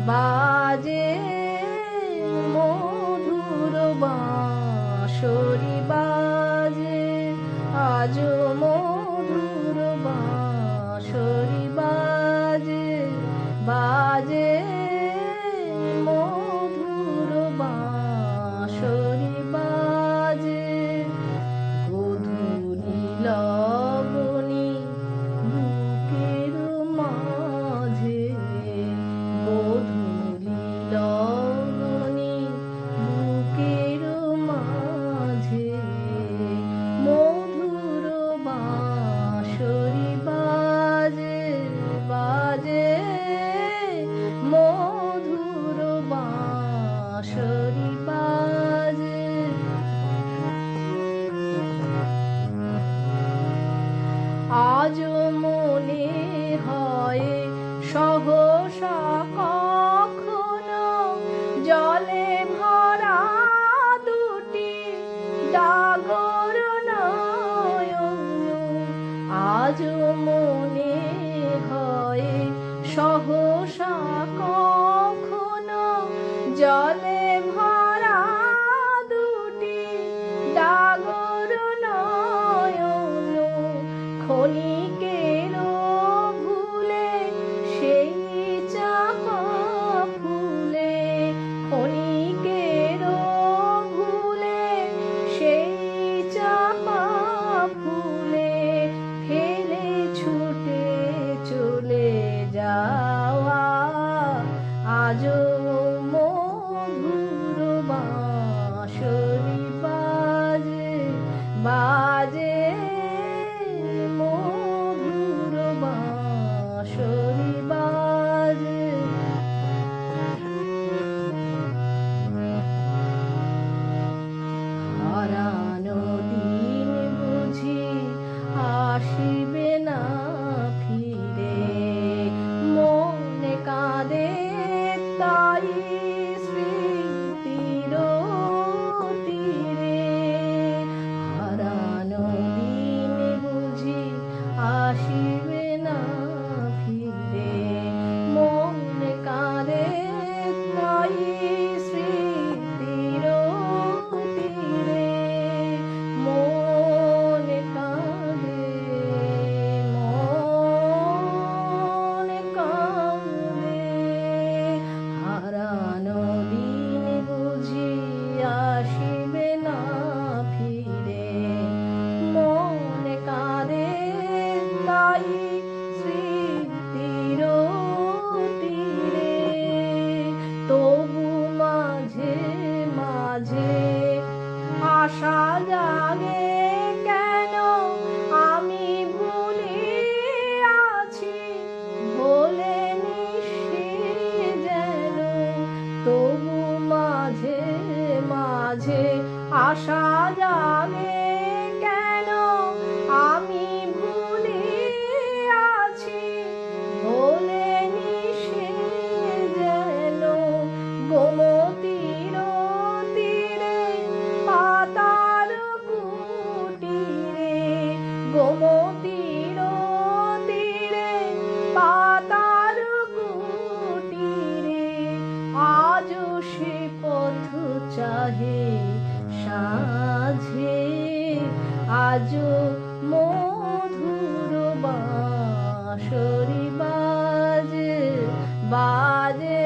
বাজে মধুর বাঁশরি বাজে, আজও মধুর বাঁশরি বাজে, বাজে মধুর বাঁশরি বাজে। গোধূলি লবণী বুকের মাঝে, গোধূলি লবণী বুকের মাঝে, মধুর বাঁশরি বাজে, বাজে মধুর বাঁশরি বাজে। আজও মনে হয় সহসা কখনো জলে ভরা দুটি ডাগর নয়ন, আজও মনে হয় সহসা কখনো জলে ভরা দুটি ডাগর নয়ন, ক্ষণিকের ভুলে সেই চাপা ফুলে, ক্ষণিকের ভুলে সেই চাপা ফুলে, ফেলে ছুটে চলে যাওয়া আজও মধুর বাঁশরি বাজে, বাজে মধুর বাঁশরি বাজে। হারানো দিন বুঝি আসিবে না ফিরে, মনে কাঁদে তাই স্মৃতির তীরে। হারানো দিন বুঝি আসিবে না ফিরে, মনে কাঁদে তাই স্মৃতির তীরে, মনে কাঁদে, মনে কাঁদে। হারানো দিন বুঝি আসিবে না ফিরে, মনে কাঁদে তাই স্মৃতির তীরে। তবু মাঝে মাঝে আশা জাগে কেন, আমি ভুলে আছি ভোলেনি সে যেন। তবু মাঝে মাঝে আশা জাগে কেন, আমি ভুলে আছি ভোলেনি সে যেন। গোমতীর তীরে পাতার কুটিরে, গোমতীর তীরে পাতার কুটিরে, আজও সে পথ চাহে সাঁঝে, আজও মধুর বাঁশরি বাজে, বাজে